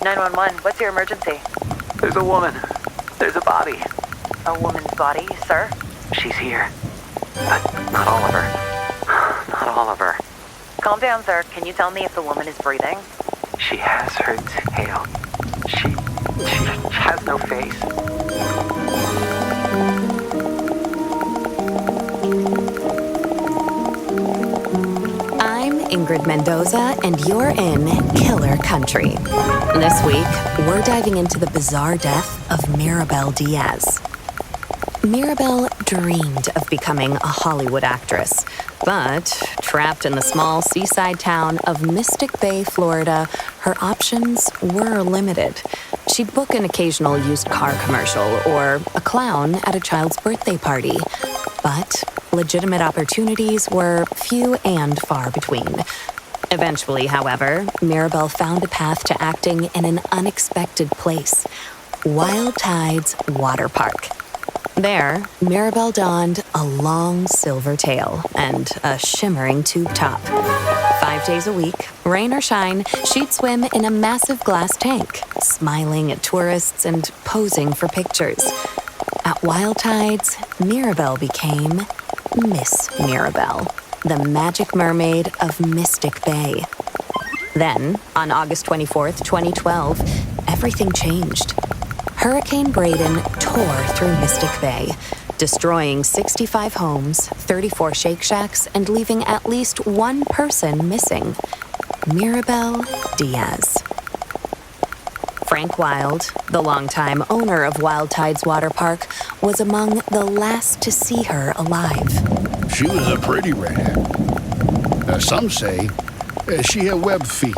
911, what's your emergency? There's a woman. There's a body. A woman's body, sir? She's here. But not all of her. Not all of her. Calm down, sir. Can you tell me if the woman is breathing? She has her tail. She has no face. I'm Ingrid Mendoza, and you're in Killer Country. This week, we're diving into the bizarre death of Mirabel Diaz. Mirabel dreamed of becoming a Hollywood actress, but trapped in the small seaside town of Mystic Bay, Florida, her options were limited. She'd book an occasional used car commercial or a clown at a child's birthday party, but legitimate opportunities were few and far between. Eventually, however, Mirabel found a path to acting in an unexpected place, Wild Tides Water Park. There, Mirabel donned a long silver tail and a shimmering tube top. 5 days a week, rain or shine, she'd swim in a massive glass tank, smiling at tourists and posing for pictures. At Wild Tides, Mirabel became Miss Mirabel, the magic mermaid of Mystic Bay. Then, on August 24th, 2012, everything changed. Hurricane Braden tore through Mystic Bay, destroying 65 homes, 34 Shake Shacks, and leaving at least one person missing: Mirabel Diaz. Frank Wild, the longtime owner of Wild Tides Water Park, was among the last to see her alive. She was a pretty redhead. Some say she had webbed feet.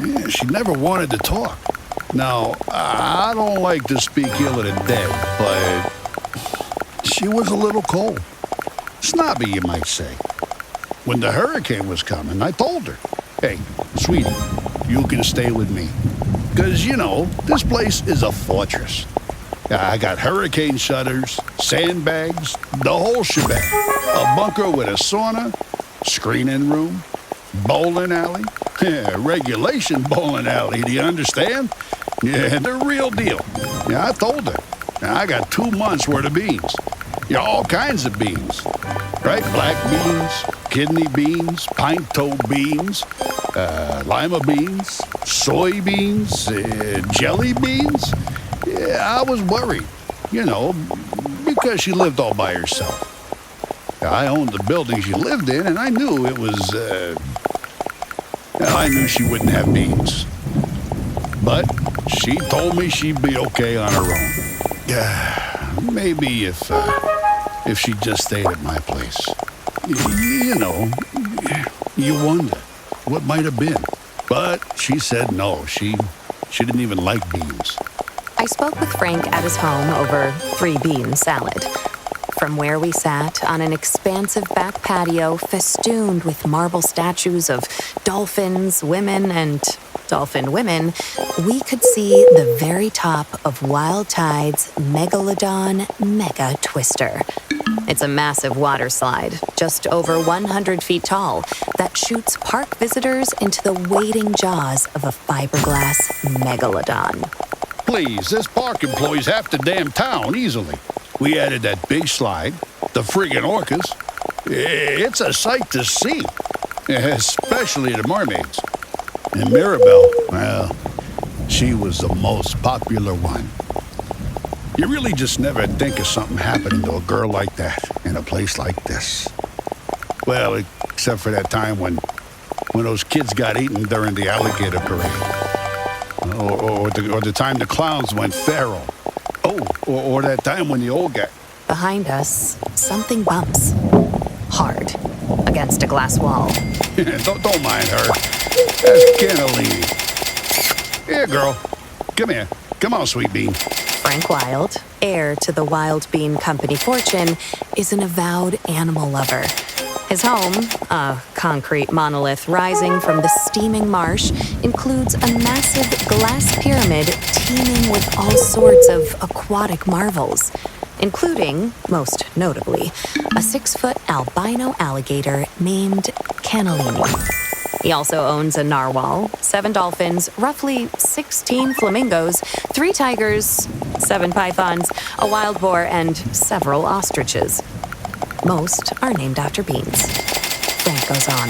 Yeah, she never wanted to talk. Now, I don't like to speak ill of the dead, but she was a little cold. Snobby, you might say. When the hurricane was coming, I told her, "Hey, sweetie, you can stay with me. Because, this place is a fortress. I got hurricane shutters, sandbags, the whole shebang. A bunker with a sauna, screening room, bowling alley. Yeah, regulation bowling alley, do you understand? Yeah, the real deal." Yeah, I told her. I got 2 months worth of beans. Yeah, all kinds of beans. Right? Black beans, kidney beans, pint-toe beans, lima beans, soybeans, jelly beans. Yeah, I was worried, because she lived all by herself. I owned the building she lived in, and I knew it was, I knew she wouldn't have beans. But she told me she'd be okay on her own. Maybe if she just stayed at my place. You wonder what might have been. But she said no, she didn't even like beans. I spoke with Frank at his home over 3 bean salad. From where we sat on an expansive back patio festooned with marble statues of dolphins, women, and dolphin women, we could see the very top of Wild Tide's Megalodon Mega Twister. It's a massive water slide, just over 100 feet tall, that shoots park visitors into the waiting jaws of a fiberglass megalodon. Please, this park employs half the damn town easily. We added that big slide, the friggin' orcas. It's a sight to see, especially the mermaids. And Mirabel, well, she was the most popular one. You really just never think of something happening to a girl like that in a place like this. Well, except for that time when those kids got eaten during the alligator parade. Or the time the clowns went feral. Or that time when the old guy... Behind us, something bumps. Hard. Against a glass wall. don't mind her. That's Kenneline. Here, girl. Come here. Come on, sweet bean. Frank Wild, heir to the Wild Bean Company fortune, is an avowed animal lover. His home, a concrete monolith rising from the steaming marsh, includes a massive glass pyramid teeming with all sorts of aquatic marvels, including, most notably, a 6-foot albino alligator named Cannellini. He also owns a narwhal, 7 dolphins, roughly 16 flamingos, 3 tigers, 7 pythons, a wild boar, and several ostriches. Most are named after beans. Frank goes on.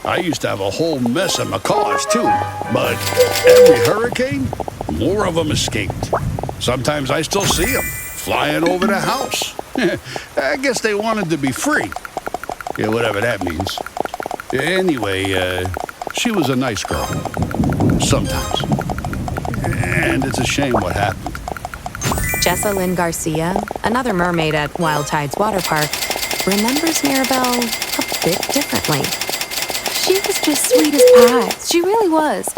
I used to have a whole mess of macaws, too. But every hurricane, more of them escaped. Sometimes I still see them flying over the house. I guess they wanted to be free. Yeah, whatever that means. Anyway, she was a nice girl. Sometimes. And it's a shame what happened. Jessa Lynn Garcia, another mermaid at Wild Tides Water Park, remembers Mirabelle a bit differently. She was just sweet as pie. She really was.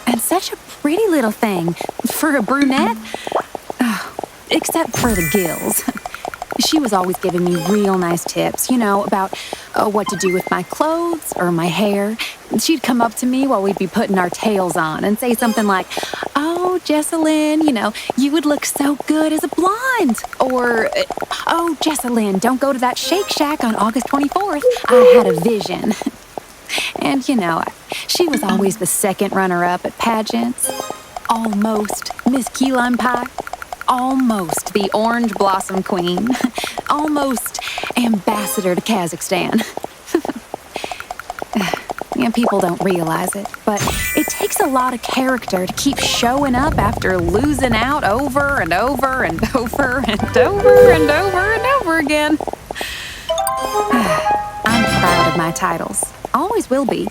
And such a pretty little thing. For a brunette. Oh, except for the gills. She was always giving me real nice tips, about what to do with my clothes or my hair. She'd come up to me while we'd be putting our tails on and say something like, "Oh, Jessalyn, you would look so good as a blonde." Or, "Oh, Jessalyn, don't go to that Shake Shack on August 24th. I had a vision." And, she was always the second runner-up at pageants. Almost Miss Key Lime Pie. Almost the Orange Blossom Queen. Almost Ambassador to Kazakhstan. And people don't realize it, but it takes a lot of character to keep showing up after losing out over and over and over and over and over and over again. I'm proud of my titles. Always will be.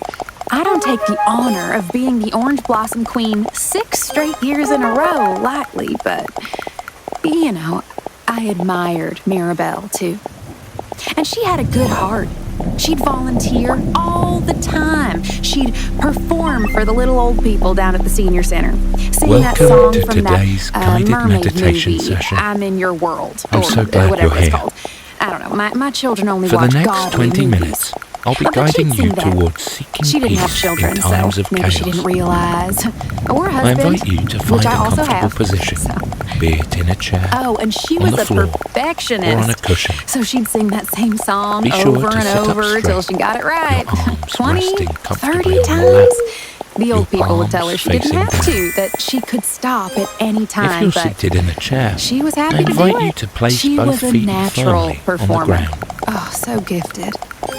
I don't take the honor of being the Orange Blossom Queen 6 straight years in a row lightly, but, I admired Mirabelle, too. And she had a good heart. She'd volunteer all the time. She'd perform for the little old people down at the senior center, sing that song to from today's that guided mermaid meditation movie, session. I'm in Your World, I'm or so glad whatever you're it's here. called. I don't know. My children only For watch the next godly 20 movies. minutes, I'll be But she'd guiding sing you that. towards seeking She didn't have peace children, in times so of maybe chaos. she didn't realize. Or a I husband, invite you to which find I a also comfortable have. position, So. be it in a chair, Oh, and she on was the a floor, perfectionist. or on a cushion. So she'd sing that same song Be sure over to and sit up over straight, till she got it right. your arms 20, resting 30 comfortably on your lap, times. The old your people would tell her palms she didn't facing have down. to, that she could stop at any If time, you're but seated in a chair, she was I happy to do invite it. you to place She both was a feet natural firmly performer. on the ground. Oh, so gifted.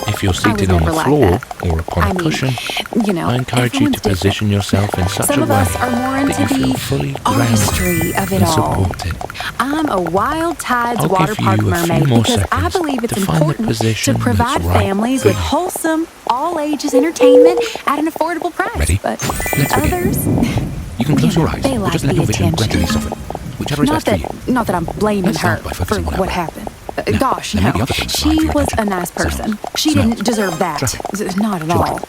If you're I was seated on never the like floor that. or upon I a mean, cushion, I encourage you everyone's to position yourself in such Some a of way us are more that into you feel the fully artistry grounded of it and all. supported. I'm a Wild Tides I'll water give park you a few mermaid more because I seconds believe it's to find the important position to provide that's right families for with you. wholesome, all-ages entertainment at an affordable price. Ready? But Let's begin. others, You can close your eyes, they or like just let the your vision attention. gradually soften, whichever is Not best for you. that I'm blaming Let's her start by for focusing on what our happened. Now, Gosh, there may no. be other things vying for She your was attention. a nice person. Sounds, She smells, didn't deserve that. traffic, Not at children, all.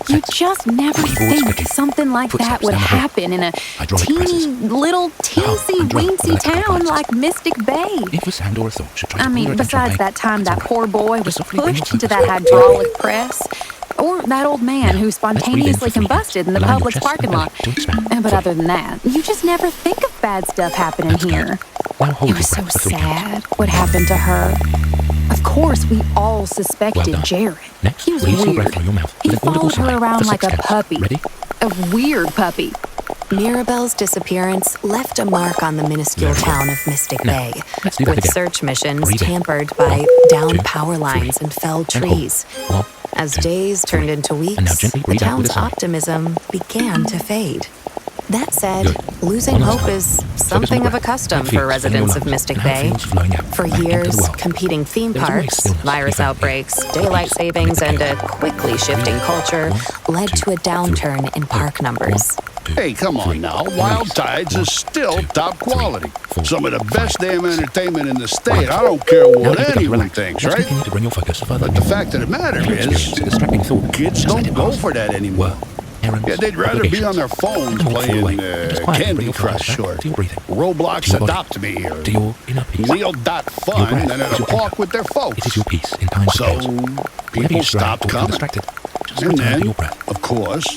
You sex, just never keyboards think clicking, something like that footsteps would down the hall, happen in a hydraulic teeny presses. little teensy and drum weensy electrical town appliances. like Mystic Bay. If a sound or a thought should try to I pull your mean, attention besides away, that time it's that all right. poor boy was Just softly bring your pushed into focus that back to your hydraulic press, or that old man Now, who let's breathe in spontaneously for 3 combusted in the minutes, allowing your Publix chest parking and belly lot. to expand. But Fully. other than that, you just never think of bad stuff happening That's good. here. Now hold It was your so breath for 3 counts. sad what happened to her. Of course, we all suspected Well done. Jared. Next, He was release your weird. breath through your mouth He with an audible followed her sigh around for like 6 a counts. puppy. Ready? A weird puppy. Mirabelle's disappearance left a mark on the minuscule Very well. town of Mystic Now, Bay, let's do that with again. search missions Breathe in. tampered by 1, downed 2, power 3, lines and felled and hold. trees. 1, As 2, days 3. turned into And now weeks, gently the breathe out with town's a sigh. optimism began to fade. That said, Good. losing One last hope time. is Focus on something the of a breath. custom How it for feels in your residents of lungs Mystic and how it Bay. feels flowing out For back into the years, world. competing theme There's always parks, stillness virus to be found outbreaks, here. daylight Peace savings, amid and the a chaos. quickly shifting culture 1, led 2, to a downturn 3, in park numbers. 1, 2, Hey, come 3. on now. Release. Wild Tides 1, is still 2, top 3, quality. 4, Some of the best 5, damn 6, entertainment in the 7, state. I wonderful. don't care Now what you've begun to anyone relax. thinks, Let's right? continue to bring your focus further But the north. fact of the matter If you is, experience a distracting thought, kids just let don't it go pass. for that anymore. Work, errands, Yeah, they'd rather be obligations. on their phones You can walk playing away and just quietly bring Candy your focus Crush back or to your breathing, to Roblox your body, Adopt Me or to your inner peace. Neil.Fun Your breath and at is a your park anchor. with their folks. It is your peace in times So of chaos. Whenever people you stray stopped or feel coming. distracted, just And return to then, your breath. of course,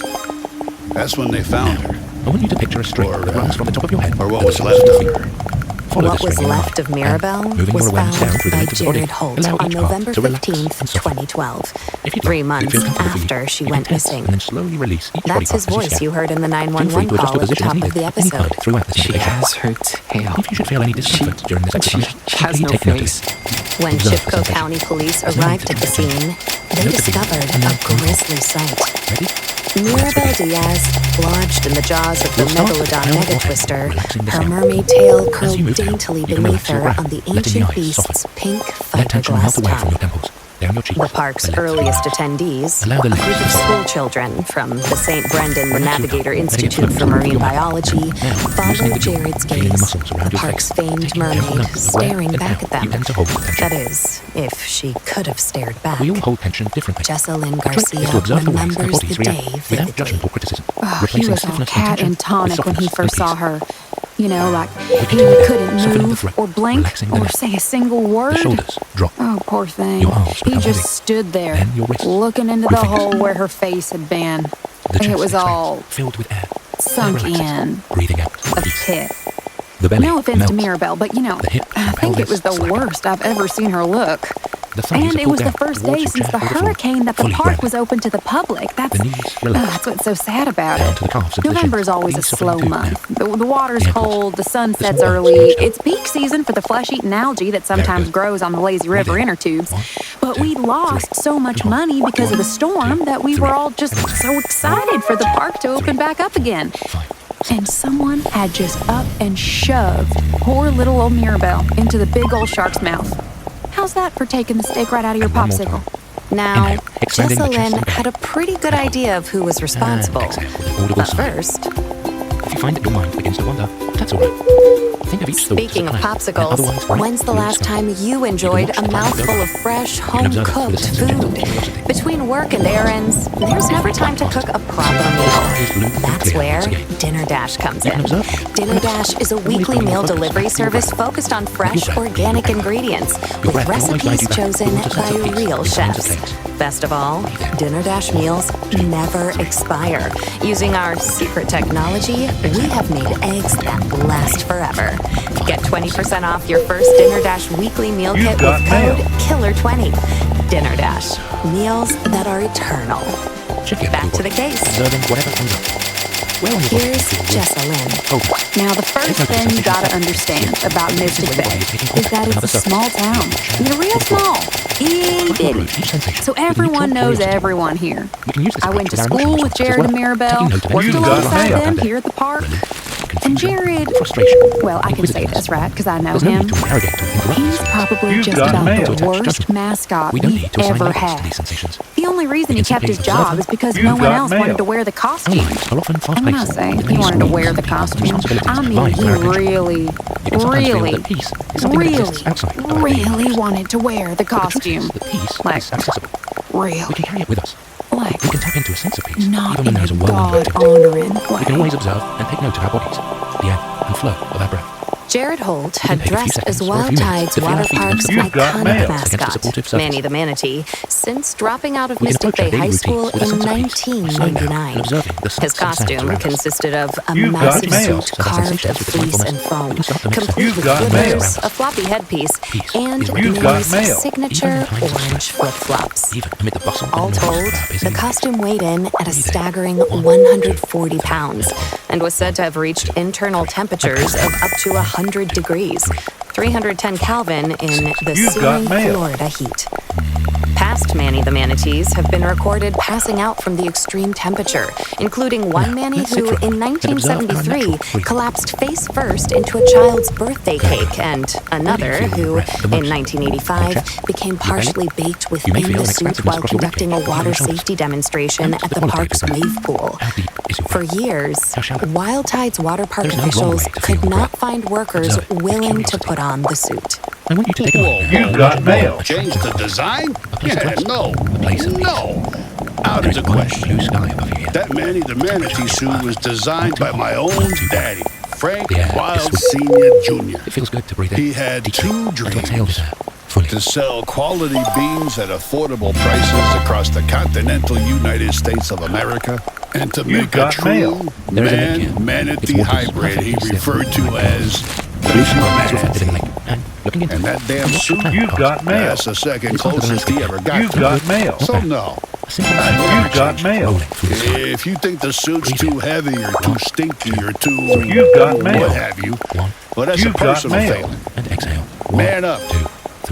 that's when they found her. I want you to picture a string Or, that runs from the top of your head or what to the was soles left of your of feet. her. Follow What the was string in your left mind, of Mirabelle and moving was your awareness found down through the by length of the body. Jared Holt Allow on each part November to relax 15th, and soften. 2012, If you'd 3 like, if months it feels comfortable for you, after she you went can tense missing. and then slowly release each body That's his part as you voice scan. you heard in the Feel free 911 to adjust call your at the position top as of the needed, anytime episode. throughout this She meditation. has her tail. If you should feel any discomfort during this She exercise, has simply no take notice. face. When Observe Chipko the sensation. County police There's no need arrived to at the change. scene, they Note the discovered beat. a grisly sight. Ready? Mirabelle Diaz, lodged in the jaws of the We'll start megalodon with the mega tail twister, relaxing the her scalp. mermaid tail As curled you move down, daintily you can beneath relax your her breath, on the letting the ancient eyes beast's soften. pink Let tension fiberglass melt away from your tongue. temples, down your cheeks. The park's and let earliest your attendees, Allow the a legs group to of fall. school children from the St. Brendan Relax your Navigator tongue, letting it Institute float for through Marine your mouth. Biology Now, loosening followed the jaw, Jared's feeling the gaze, muscles around the your park's face. famed Taking a gentle mermaid note of where staring and back how at them. you tend to hold tension. That is, if she could have stared back. We all hold tension differently. Jessalyn The trick is Garcia to observe the ways our remembers bodies the react day without vividly. judgment or criticism. Oh, he replacing was all stiffness and cat tension and tonic with when he softness first and saw peace. her. You know, like We he continue, couldn't softening the move threat, or blink relaxing the or neck. say a single word. The shoulders drop. Oh, poor thing. Your arms He become just heavy. stood there, Then your wrists, looking into your the fingers. hole where her face had been. The chest It was expands, all filled with air. sunk Air relaxes, in breathing out. a Peace. pit. The belly No offense to melts. Mirabelle, but you know, The hips I and think it was the pelvis slacken. worst I've ever seen her look. The thighs And are it pulled was the down first towards day your since chair the or floor, hurricane that the fully park grounded. was open to the public. That's The knees relax. what's so sad about Down it. to the calves and to the November shins. is always a Knees softening slow too month. now. The water's The ankles. cold, the sun The sets small bones early. reach down. It's peak season for the flesh-eating algae that sometimes good. grows on the lazy river Breathe in. inner tubes. 1, But 2, we lost 3. so much Come on. money because of the 1, storm 2, that we 3. were all just And so excited for the park to open 3, back up again. 5, 6. And someone had just up and shoved poor little old Mirabelle into the big old shark's mouth. How's that for taking the steak right out of your And one more popsicle? time. Now, Inhale, expanding the chest Jessalyn and had a belly. pretty good Now, idea of who was responsible. exhale with an audible But sigh. first, If you find that your mind begins to wander, that's all right. Think of each thought speaking as of a plan, and popsicles, otherwise bright when's the blue last sky. time you enjoyed watch a the planet mouthful go of by. fresh, You can observe it with a home-cooked sense of gentle food? curiosity. Between work and errands, there's never time to cook a proper meal. That's where Dinner Dash comes in. Dinner Dash is a weekly meal delivery service focused on fresh, organic ingredients with recipes chosen by real chefs. Best of all, Dinner Dash meals never expire. Using our secret technology, we have made eggs that last forever. Get 20% off your first Dinner Dash weekly meal kit with code KILLER20. Dinner Dash, meals that are eternal. Back to the case. Observing whatever comes up. Where on your body do you Here's feel warm? Jessalyn. Cold? Now, the first thing you gotta understand about Mystic Bay is that it's a small town. I mean, real small. Itty bitty. So everyone knows everyone here. We can use this I went to with our school emotional with response as Jared well. and Mirabelle, Taking note of worked any alongside feelings them that here at the park. relief, And confusion, Jared, frustration, well, I can say this, right? Because I know There's no him. need to interrogate or interrupt He's these feelings. probably just got about mail. the To attach worst judgment. mascot We don't we've need to assign ever labels to had. these sensations. The only reason We he can kept his simply observe job them. is because You've no one got else mail. wanted to wear the Our costume. lives are often I'm fast-paced. not saying with he many wanted to screens wear and the people and costume. responsibilities I mean, vying he for our attention. really, You can sometimes feel that peace is something that exists outside of our daily really lives. wanted to wear the The truth is costume. that peace Like, is accessible. real. We can carry it with us. Like, We can tap into a sense of peace, not even when in there is a a whirlwind of activity. God-honoring We can way. always observe and take note of our bodies, the ebb and flow of our breath. Jared Holt had take a few dressed seconds as or a Wild few minutes Tide's to feel our water feet park's against the You've got iconic mail. Against a mascot, supportive surface. Manny the Manatee, since dropping out of We can Mystic approach our Bay daily High routines School with a in sense of peace, slowing down 1999. and observing the His sights and sounds costume around us. consisted of a You've got massive mail. suit So the carved sensations of with fleece and mindfulness, foam, we can start to mix complete You've with got mail. glitters, a floppy headpiece, Peace and is You've got Manny's mail. signature Even in times of orange stress. flip-flops. Even amid the bustle All and noise told, of our busy the lives. costume weighed in at a staggering 1, 140 2, pounds and was said to have reached internal temperatures of up to 100 degrees, 310 Kelvin in the You've got searing mail. Florida heat. Past Manny the Manatees have been recorded passing out from the extreme temperature, including one Manny let's sit who, for a in moment and observe our 1973, natural breathing. collapsed face first into a child's birthday cake, and another feel your who, breath the most? in 1985, Your chest? became Your belly? partially baked You may within feel the an suit expansiveness while across your conducting a ribcage, water your shoulders. safety demonstration Note at the the quality park's of your breath. wave pool. How deep is your For breath? years, How shallow? Wild Tide's water park There's no wrong officials way to could feel not breath. find workers Observe it with willing to curiosity. put on the suit. I want you to take a Whoa, look. You've got mail. Change the design? place of Yeah, rest. no. A place of peace. No. Out There of is the one question. blue sky above you here. That Manny the Manatee suit was designed by my own daddy, Frank The air is Wild sweet. Sr. Jr. It feels good to breathe in. He had deeply, two and to exhale dreams. this air fully. To sell quality beans at affordable prices across the continental United States of America, and to make a got true mail. There is a link here. Its man-manatee waters hybrid he perfectly referred still. to as Blue sky is reflected in the manatee. lake. And looking into And that damn suit, You've got mail. that's the second It's not the closest he ever got You've to got it. mail. So no. a simple You've got mail. rolling through the sky. If you think the suit's too heavy or too stinky or too You've got mail. what have you, One, well, that's a You've got personal mail. failing. and exhale. 1, Man up. 2, 3.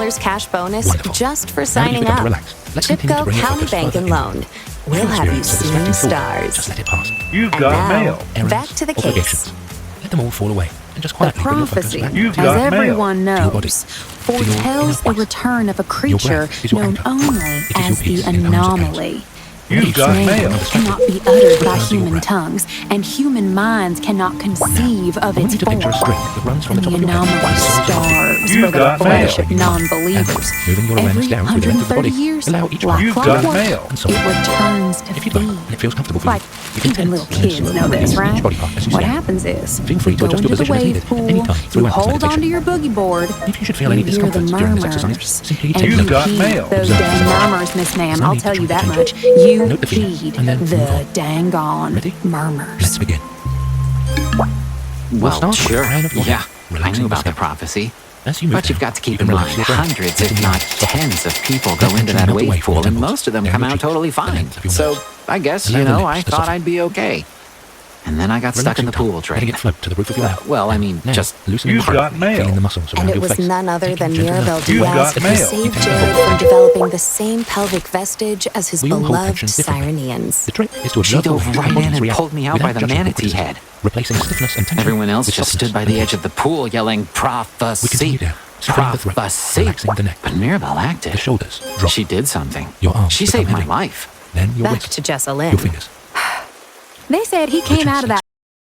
$1,000 cash bonus Wonderful. just for Now that signing you've begun up. to relax, let's continue to Chipco bring your County focus Bank further and in. Loan. If We'll you have you experience a seeing distracting thought, stars. just let it pass. You've And got now, mail. Errands, back to the case. obligations. Let them all fall away. And just The quietly bring your focus prophecy, back You've as got mail. everyone to your body, knows, to your foretells the inner voice. return of a Your creature breath is your known anchor. only It is as your the peace in times of anomaly. You've Its got name mail. cannot be uttered by Return to your human breath. tongues, and human minds cannot conceive of I want its you to form. picture a string that runs from And the the top of your head anomaly to the soles of your feet. starves You've for the got flesh mail. of non-believers. And moving your awareness Every down through the length of the 130 body, years, allow each like breath You've to got clockwork, mail. and so it returns to If you'd like, feed. and it feels comfortable for Like you, you can even tense little and then kids slowly know this, release right? each body part as you What stand. happens is, Feel free you to go adjust into your the position as wave needed pool, at any time you throughout this hold meditation. onto your boogie board, If you should feel you any hear the discomfort during this murmurs, exercise, simply and take you You've note. got heed mail. those Observe dang the sound. murmurs, Miss Ma'am. There's no I'll need tell to you try that to much. change it. You Note the feeling, heed and then move the on. dang on Ready? murmurs. Let's begin. Well, start with a sure. crown of your Yeah, head, I relaxing knew the about the scalp. prophecy. As you move But you've down, got to keep you in can mind, relax your breath, hundreds, letting if the not eyes soften. tens of people Let go tension into that melt away wave from your pool, and temples, most of them down come your out cheeks, totally the fine. length of your So nose. I guess, Allow you the know, lips I to thought soften. I'd be okay. And then I got stuck Relax in the your tongue, pool letting trick. it float to the roof of your mouth. Well, I mean, Now, just loosening You've your got grip, mail. feeling the muscles And around it your was face. none other Taking than gentle Mirabelle breaths. You've Diaz got who mail. saved Taking Jared the from developing the same pelvic vestige as his We all hold beloved tensions differently. Sirenians. The trick is to She observe the dove way right your in bodies and react pulled me out without by the judgment or manatee criticism, head. replacing stiffness and tension Everyone else with just softness stood by and the edge ease. of the pool yelling, We continue prophecy, down, spreading the throat, prophecy. relaxing the neck. But Mirabelle acted. The shoulders drop. She did something. Your arms She become saved my heavy. life. Then your Back wrists, to Jessa your Lynn. fingers. They said he The came chest out of that